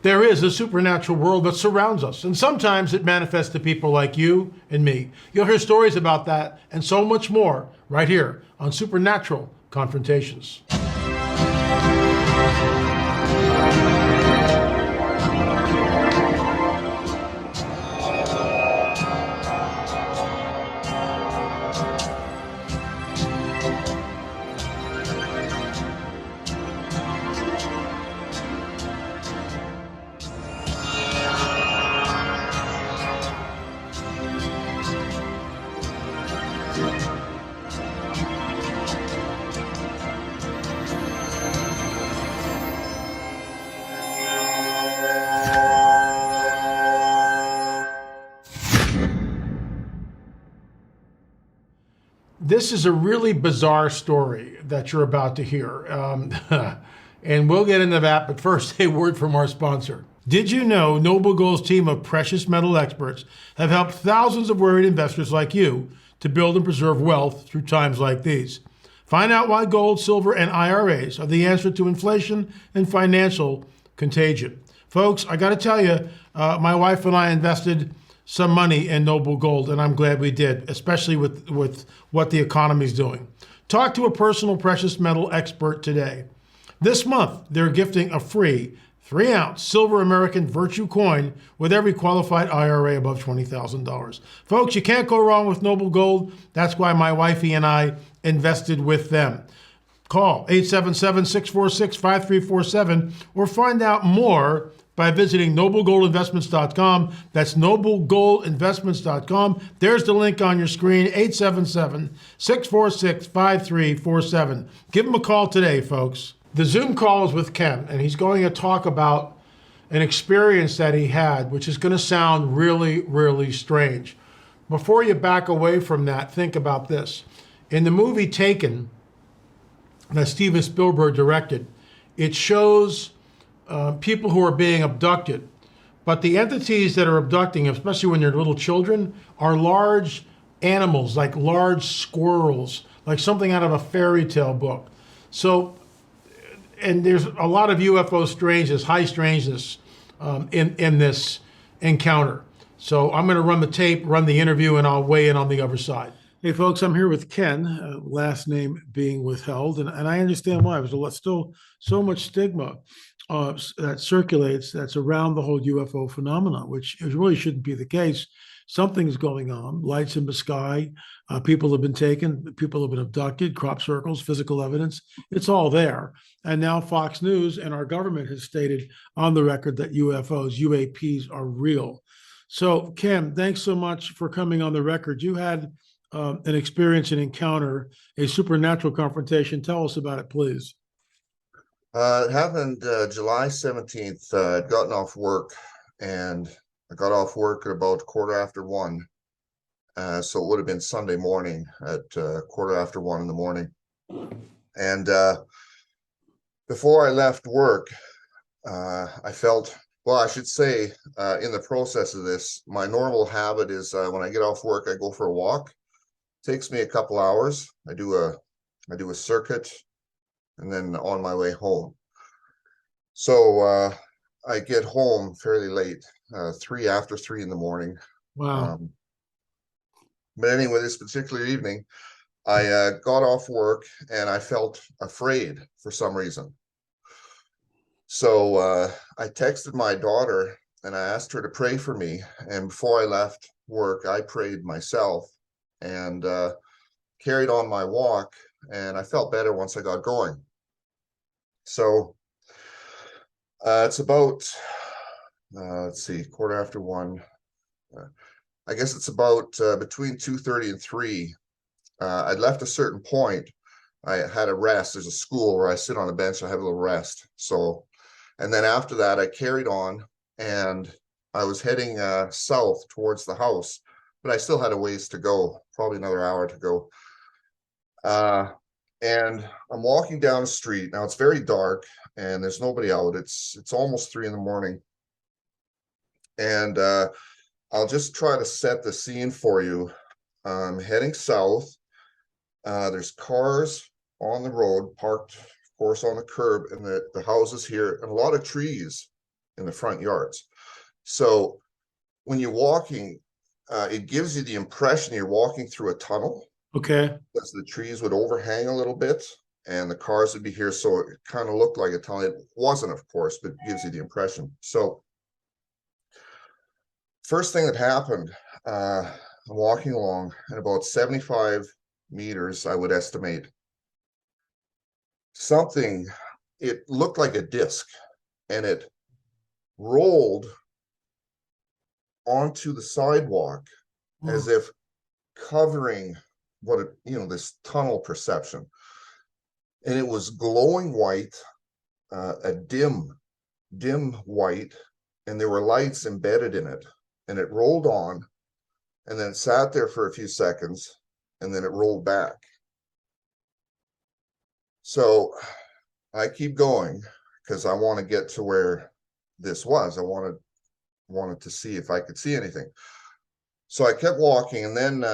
There is a supernatural world that surrounds us, and sometimes it manifests to people like you and me. You'll hear stories about that and so much more right here on Supernatural Confrontations. This is a really bizarre story that you're about to hear. And we'll get into that, but first, a word from our sponsor. Did you know Noble Gold's team of precious metal experts have helped thousands of worried investors like you to build and preserve wealth through times like these? Find out why gold, silver, and IRAs are the answer to inflation and financial contagion. Folks, I got to tell you, my wife and I invested some money in Noble Gold, and I'm glad we did, especially with what the economy is doing. Talk to a personal precious metal expert today. This month, they're gifting a free 3-ounce silver American Virtue coin with every qualified IRA above $20,000. Folks, you can't go wrong with Noble Gold. That's why my wifey and I invested with them. Call 877-646-5347 or find out more by visiting noblegoldinvestments.com. That's noblegoldinvestments.com. There's the link on your screen, 877-646-5347. Give them a call today, folks. The Zoom call is with Ken, and he's going to talk about an experience that he had, which is going to sound really, really strange. Before you back away from that, think about this. In the movie Taken, that Steven Spielberg directed, it shows people who are being abducted. But the entities that are abducting, especially when they're little children, are large animals, like large squirrels, like something out of a fairy tale book. So, and there's a lot of UFO strangeness, high strangeness in this encounter. So I'm going to run the tape, run the interview, and I'll weigh in on the other side. Hey, folks, I'm here with Ken, last name being withheld, and I understand why. There's still so much stigma that circulates that's around the whole UFO phenomenon, which really shouldn't be the case. Something's going on, lights in the sky, people have been taken, people have been abducted, crop circles, physical evidence, it's all there. And now Fox News and our government has stated on the record that UFOs, UAPs are real. So, Ken, thanks so much for coming on the record. You had an experience, an encounter, a supernatural confrontation. Tell us about it, please. It happened July 17th. I'd gotten off work, and I got off work at about 1:15. So it would have been Sunday morning at 1:15 in the morning. And before I left work, I felt, well, I should say, in the process of this, my normal habit is when I get off work, I go for a walk. Takes me a couple hours. I do a circuit, and then on my way home. So I get home fairly late, after 3 in the morning. Wow. But anyway, this particular evening, I got off work and I felt afraid for some reason. So I texted my daughter and I asked her to pray for me. And before I left work, I prayed myself and carried on my walk, and I felt better once I got going. So it's about, let's see, 1:15. I guess it's about between 2:30 and 3. I'd left a certain point. I had a rest. There's a school where I sit on a bench. I have a little rest. So, and then after that, I carried on, and I was heading south towards the house, but I still had a ways to go, probably another hour to go. And I'm walking down the street. Now it's very dark and there's nobody out. It's almost 3 in the morning. And I'll just try to set the scene for you. I'm heading south. There's cars on the road, parked, of course, on the curb, and the houses here, and a lot of trees in the front yards. So when you're walking, it gives you the impression you're walking through a tunnel. Okay. Because the trees would overhang a little bit and the cars would be here. So it kind of looked like a tunnel. It wasn't, of course, but it gives you the impression. So first thing that happened, I'm walking along at about 75 meters, I would estimate. Something, it looked like a disc, and it rolled onto the sidewalk as if covering what it, this tunnel perception. And it was glowing white, a dim white, and there were lights embedded in it. And it rolled on and then sat there for a few seconds, and then it rolled back. So I keep going because I want to get to where this was. I wanted to see if I could see anything. So I kept walking, and then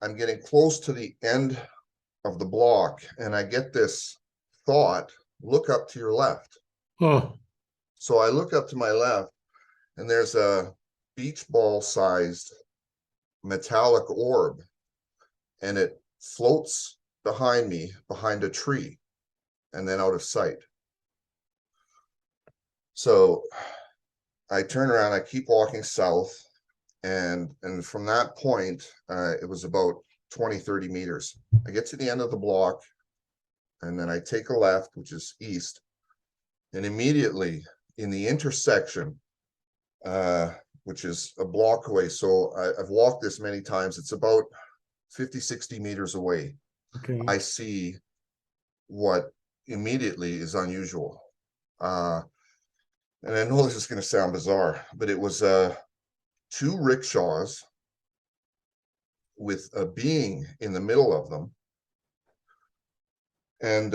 I'm getting close to the end of the block, and I get this thought, look up to your left. Oh. So I look up to my left, and there's a beach ball sized metallic orb, and it floats behind me, behind a tree, and then out of sight. So I turn around, I keep walking south, and from that point, it was about 20-30 meters. I get to the end of the block, and then I take a left, which is east, and immediately in the intersection, which is a block away, so I've walked this many times, it's about 50-60 meters away. Okay. I see what immediately is unusual. And I know this is going to sound bizarre, but it was two rickshaws with a being in the middle of them. And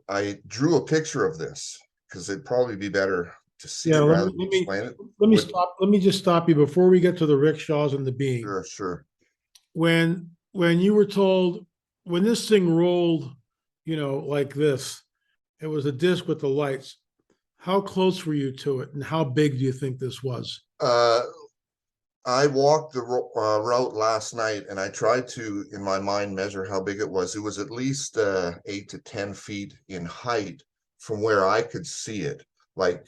I drew a picture of this because it'd probably be better to see it rather than explain it. Let me just stop you before we get to the rickshaws and the being. Sure. When you were told, when this thing rolled, like this, it was a disc with the lights. How close were you to it, and how big do you think this was? I walked the route last night, and I tried to, in my mind, measure how big it was. It was at least 8 to 10 feet in height from where I could see it. Like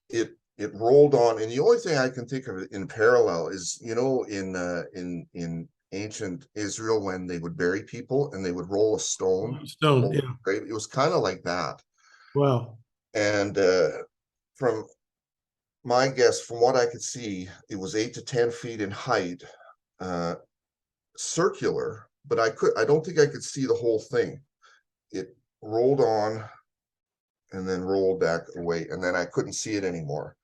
it rolled on, and the only thing I can think of in parallel is, in ancient Israel, when they would bury people and they would roll a stone. Yeah. It was kind of like that. Wow. And from my guess, from what I could see, it was 8 to 10 feet in height, circular, but I don't think I could see the whole thing. It rolled on and then rolled back away, and then I couldn't see it anymore.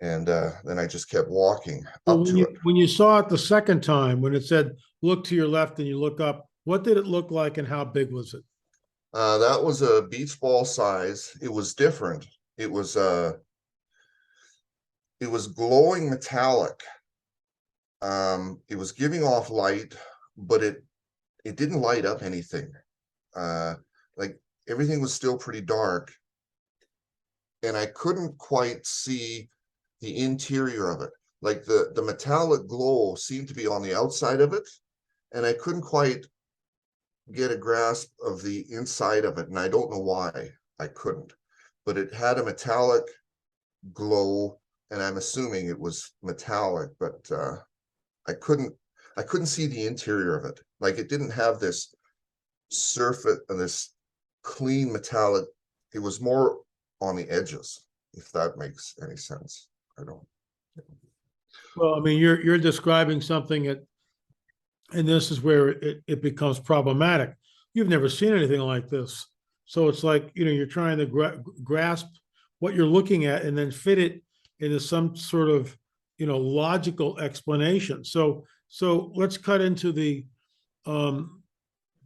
And then I just kept walking up to it. When you saw it the second time, when it said, look to your left and you look up, what did it look like and how big was it? That was a beach ball size. It was different. It was glowing metallic. It was giving off light, but it didn't light up anything. Like everything was still pretty dark, and I couldn't quite see the interior of it. Like the metallic glow seemed to be on the outside of it, and I couldn't quite get a grasp of the inside of it, and I don't know why I couldn't. But it had a metallic glow, and I'm assuming it was metallic, but I couldn't see the interior of it. Like it didn't have this surface and this clean metallic. It was more on the edges, if that makes any sense. I don't. Well, I mean, you're describing something that, and this is where it becomes problematic. You've never seen anything like this. So it's like, you're trying to grasp what you're looking at and then fit it into some sort of, logical explanation. So let's cut into the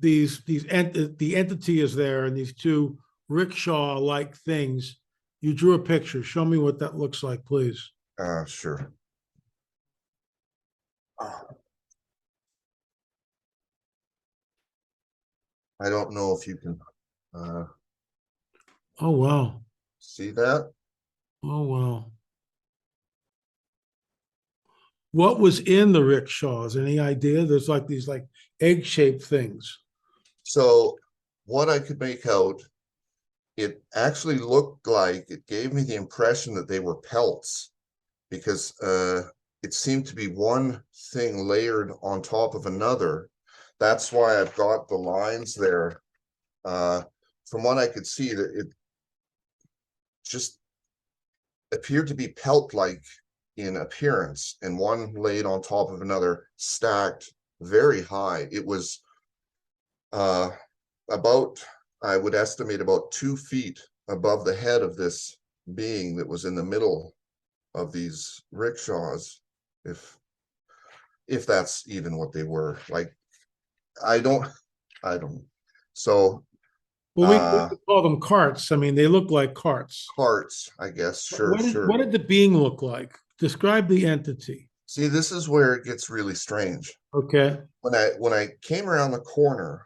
the entity is there, and these two rickshaw-like things. You drew a picture. Show me what that looks like, please. Sure. I don't know if you can Oh, wow. See that? Oh, wow. What was in the rickshaws? Any idea? There's like these like egg-shaped things. So what I could make out, it actually looked like, it gave me the impression that they were pelts, because it seemed to be one thing layered on top of another. That's why I've got the lines there. From what I could see, that it just appeared to be pelt-like in appearance, and one laid on top of another, stacked very high. It was about, I would estimate, about 2 feet above the head of this being that was in the middle of these rickshaws, if that's even what they were. Like, I don't so Well, we could call them carts. I mean, they look like carts. carts, I guess. Sure, What sure. did the being look like? Describe the entity. See, this is where it gets really strange. Okay. When I came around the corner,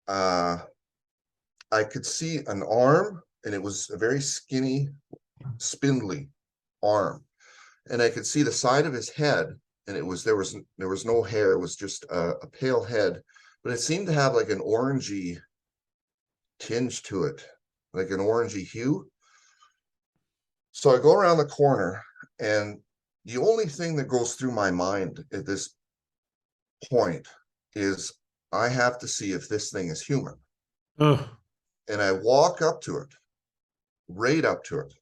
uh I could see an arm, and it was a very skinny, spindly arm, and I could see the side of his head, and there was no hair. It was just a pale head, but it seemed to have like an orangey tinge to it, like an orangey hue. So I go around the corner, and the only thing that goes through my mind at this point is, I have to see if this thing is human. Oh, And I walk up to it, right up to it.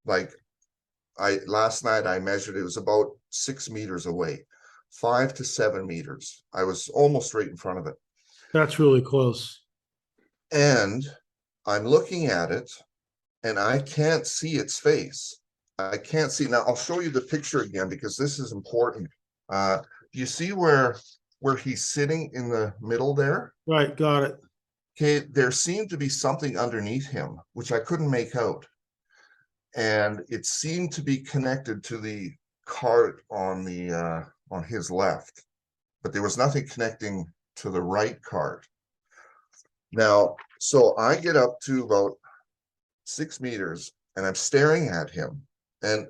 Like, last night I measured, it was about 6 meters away, 5 to 7 meters. I was almost right in front of it. that's really close. And I'm looking at it, and I can't see its face. I can't see. Now I'll show you the picture again, because this is important. Do you see where he's sitting in the middle there? Right, got it. Okay, there seemed to be something underneath him, which I couldn't make out. And it seemed to be connected to the cart on his left, but there was nothing connecting to the right cart. Now, so I get up to about 6 meters, and I'm staring at him, and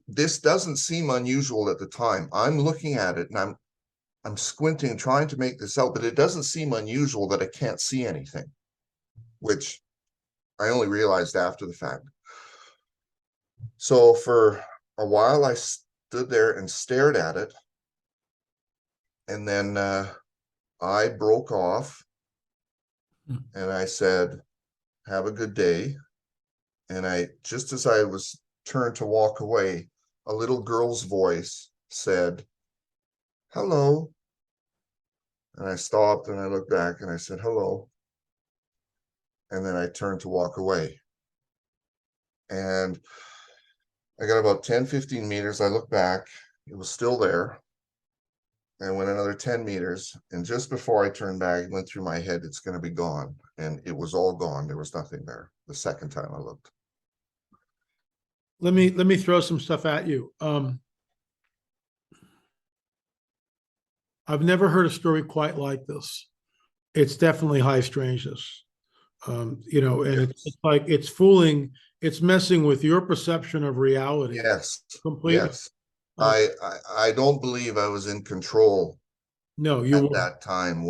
this doesn't seem unusual at the time. I'm looking at it, and I'm squinting, trying to make this out, but it doesn't seem unusual that I can't see anything, which I only realized after the fact. So for a while, I stood there and stared at it, and then I broke off, and I said, "Have a good day." And just as I was turned to walk away, a little girl's voice said, "Hello." And I stopped, and I looked back, and I said, "Hello." And then I turned to walk away. And I got about 10-15 meters. I looked back, it was still there. I went another 10 meters, and just before I turned back, it went through my head, it's going to be gone. And it was all gone. There was nothing there the second time I looked. Let me throw some stuff at you. I've never heard a story quite like this. It's definitely high strangeness. And it's like it's messing with your perception of reality Yes, completely. yes. I don't believe I was in control No, you at were. that time.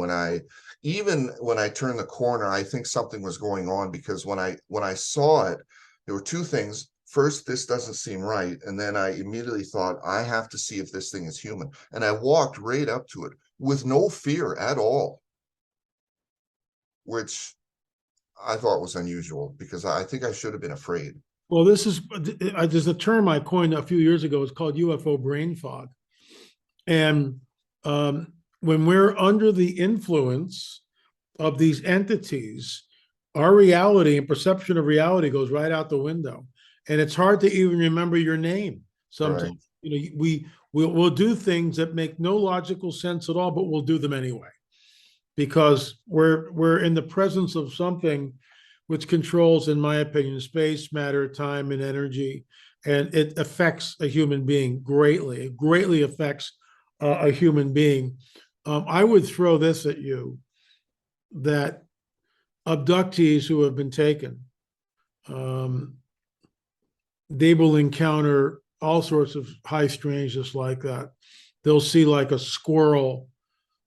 Even when I turned the corner, I think something was going on, because when I saw it, there were two things. First, this doesn't seem right, and then I immediately thought, I have to see if this thing is human. And I walked right up to it with no fear at all, which I thought was unusual, because I think I should have been afraid. Well, there's a term I coined a few years ago. It's called UFO brain fog. And when we're under the influence of these entities, our reality and perception of reality goes right out the window. And it's hard to even remember your name sometimes. Right. We'll do things that make no logical sense at all, but we'll do them anyway, because we're in the presence of something which controls, in my opinion, space, matter, time, and energy, and it affects a human being greatly. It greatly affects a human being. I would throw this at you, that abductees who have been taken, they will encounter all sorts of high strangeness like that. They'll see like a squirrel.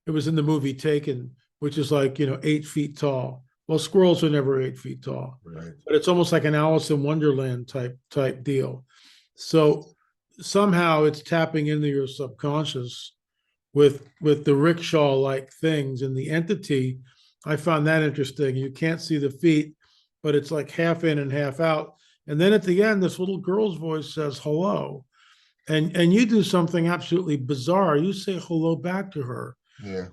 It was in the movie Taken, which is like, 8 feet tall. Well, squirrels are never 8 feet tall, Right. but it's almost like an Alice in Wonderland type deal. So somehow it's tapping into your subconscious with the rickshaw like things and the entity. I found that interesting. You can't see the feet, but it's like half in and half out. And then at the end, this little girl's voice says hello. And you do something absolutely bizarre. You say hello back to her. Yeah.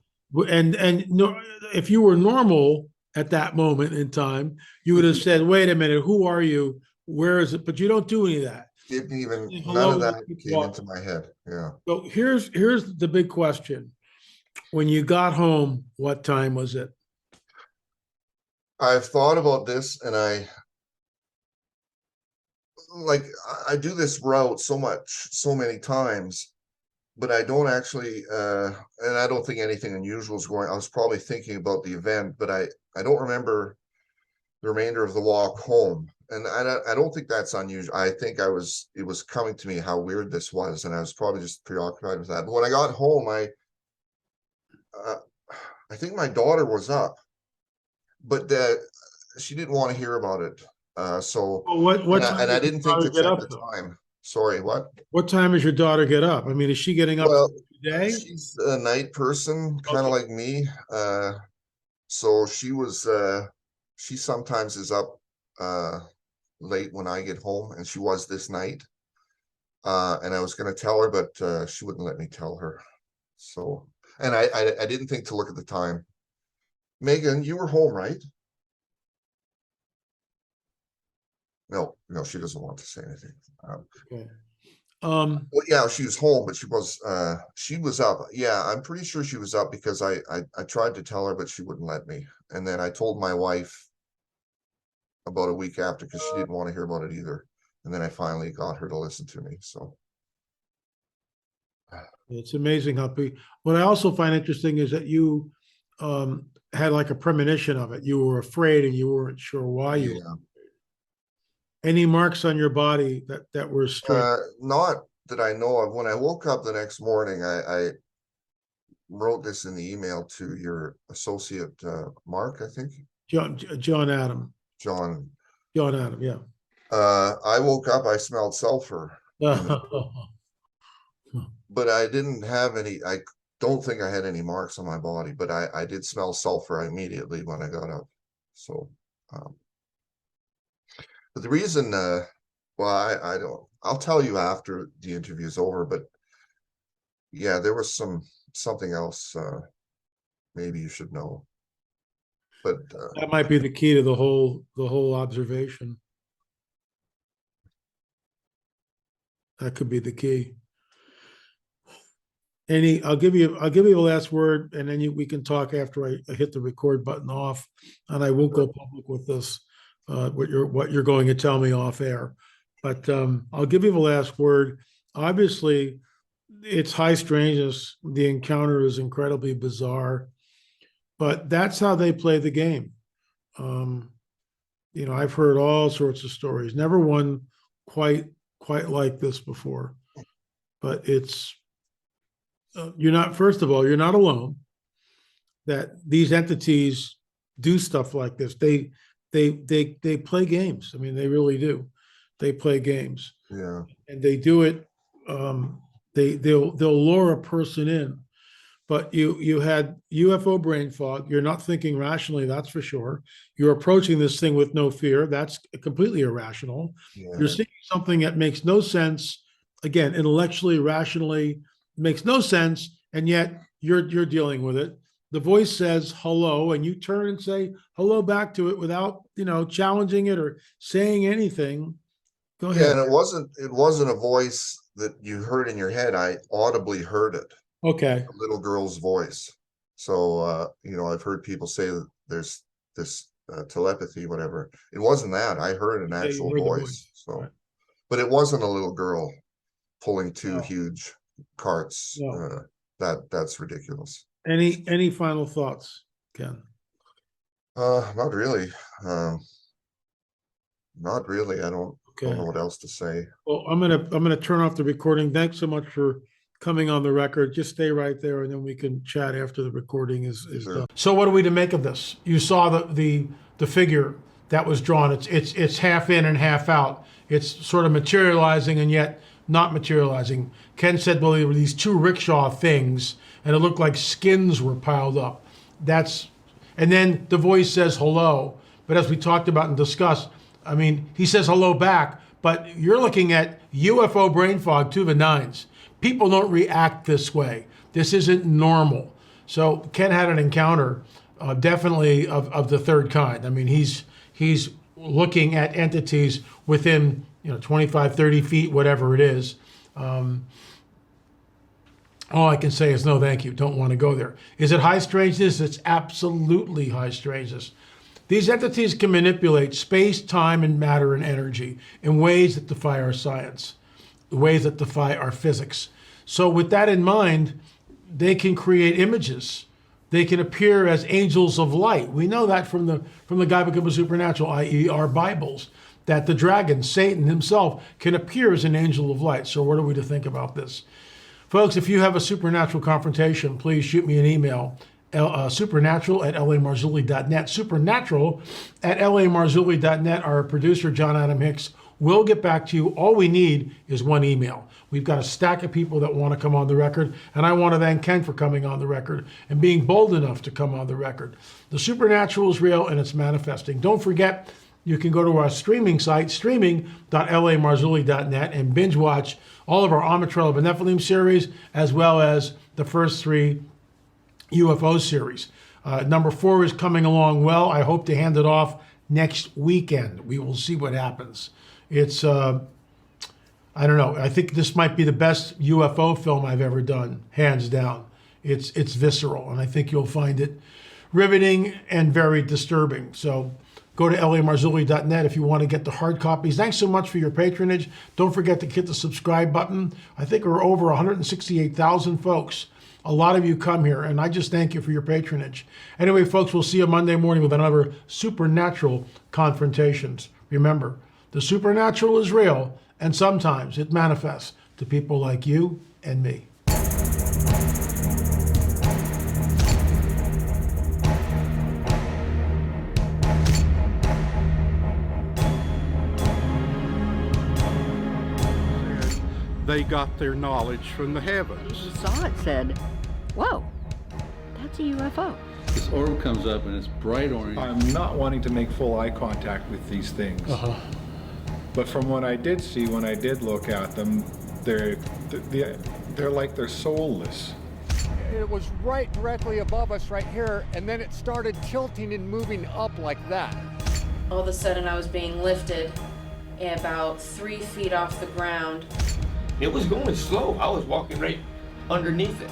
And no, if you were normal at that moment in time, you would have said, "Wait a minute, who are you? Where is it?" But you don't do any of that. Didn't even, none Hello, of you that keep came into walking. my head. Yeah. So here's the big question. When you got home, what time was it? I've thought about this, and like I do this route so many times, but I don't actually and I don't think anything unusual is going. I was probably thinking about the event, but I don't remember the remainder of the walk home. And I don't think that's unusual. I think it was coming to me how weird this was, and I was probably just preoccupied with that. But when I got home, uh, I think my daughter was up, but she didn't want to hear about it. So Well, what time and I does your didn't think to daughter get check up the though? time. Sorry, what? What time does your daughter get up? I mean, is she getting up Well, today? she's a night person, kind of Okay. like me. So she sometimes is up uh late when I get home, and she was this night. And I was gonna tell her, but she wouldn't let me tell her. So, and I didn't think to look at the time. Megan, you were home, right? No, no, she doesn't want to say anything. Okay. Well, yeah, she was home, but she was up. Yeah, I'm pretty sure she was up because I tried to tell her, but she wouldn't let me. And then I told my wife about a week after because she didn't want to hear about it either. And then I finally got her to listen to me. So It's amazing how what I also find interesting is that you had like a premonition of it. You were afraid and you weren't sure why you were. yeah, Any marks on your body that were strange? not that I know of. When I woke up the next morning, I wrote this in the email to your associate, Mark, I think, John Adam. John. John Adam, yeah. I woke up, I smelled sulfur in the, but I didn't have any, I don't think I had any marks on my body, but I did smell sulfur immediately when I got up. So, um, but the reason, well, I don't, I'll tell you after the interview's over, but yeah, there was something else, maybe you should know, but, That might be the key to the whole observation. That could be the key. I'll give you the last word, and then we can talk after I hit the record button off, and I won't go public with this. What you're going to tell me off air, but I'll give you the last word. Obviously, it's high strangeness. The encounter is incredibly bizarre, but that's how they play the game. Um, I've heard all sorts of stories. Never one quite like this before, but it's you're not. First of all, you're not alone. That these entities do stuff like this. They play games. I mean, they really do. They play games, yeah, and they do it. They'll lure a person in, but you had UFO brain fog. You're not thinking rationally, that's for sure. You're approaching this thing with no fear. That's completely irrational. You're yeah. seeing something that makes no sense. Again, intellectually, rationally, makes no sense, and yet you're dealing with it. The voice says hello, and you turn and say hello back to it without challenging it or saying anything. Go Yeah, ahead. and it wasn't a voice that you heard in your head. I audibly heard it, Okay. a little girl's voice. So I've heard people say that there's this telepathy, whatever. It wasn't that. I heard an Yeah, you actual heard the voice. voice. So, Right. but it wasn't a little girl pulling two No, huge carts. no. That's ridiculous. Any final thoughts, Ken? Not really. Um, not really. I don't. Don't Okay. know what else to say. Well, I'm gonna turn off the recording. Thanks so much for coming on the record. Just stay right there, and then we can chat after the recording is Sure. done. So, what are we to make of this? You saw the figure that was drawn. It's half in and half out. It's sort of materializing and yet not materializing. Ken said, well, there were these two rickshaw things, and it looked like skins were piled up. And then the voice says hello. But as we talked about and discussed, I mean, he says hello back, but you're looking at UFO brain fog to the nines. People don't react this way. This isn't normal. So Ken had an encounter, definitely of the third kind. I mean, he's looking at entities within 25, 30 feet, whatever it is. All I can say is no, thank you. Don't want to go there. Is it high strangeness? It's absolutely high strangeness. These entities can manipulate space, time, and matter and energy in ways that defy our science, ways that defy our physics. So with that in mind, they can create images. They can appear as angels of light. We know that from the Guidebook of the Supernatural, i.e. our Bibles, that the dragon, Satan himself, can appear as an angel of light. So what are we to think about this? Folks, if you have a supernatural confrontation, please shoot me an email, supernatural@lamarzulli.net, supernatural@lamarzulli.net. Our producer, John Adam Hicks, will get back to you. All we need is one email. We've got a stack of people that want to come on the record, and I want to thank Ken for coming on the record and being bold enough to come on the record. The supernatural is real, and it's manifesting. Don't forget, you can go to our streaming site, streaming.lamarzulli.net, and binge watch all of our Amatrella of Nephilim series, as well as the first 3 UFO series. Number 4 is coming along well. I hope to hand it off next weekend. We will see what happens. It's, I don't know. I think this might be the best UFO film I've ever done, hands down. It's visceral, and I think you'll find it riveting and very disturbing. So go to lamarzulli.net if you want to get the hard copies. Thanks so much for your patronage. Don't forget to hit the subscribe button. I think we're over 168,000 folks. A lot of you come here, and I just thank you for your patronage. Anyway, folks, we'll see you Monday morning with another Supernatural Confrontations. Remember, the supernatural is real, and sometimes it manifests to people like you and me. They got their knowledge from the heavens. He saw it, said, whoa, that's a UFO. This orb comes up and it's bright orange. I'm not wanting to make full eye contact with these things. But from what I did see, when I did look at them, they're like they're soulless. It was right directly above us right here, and then it started tilting and moving up like that. All of a sudden I was being lifted about 3 feet off the ground. It was going slow. I was walking right underneath it.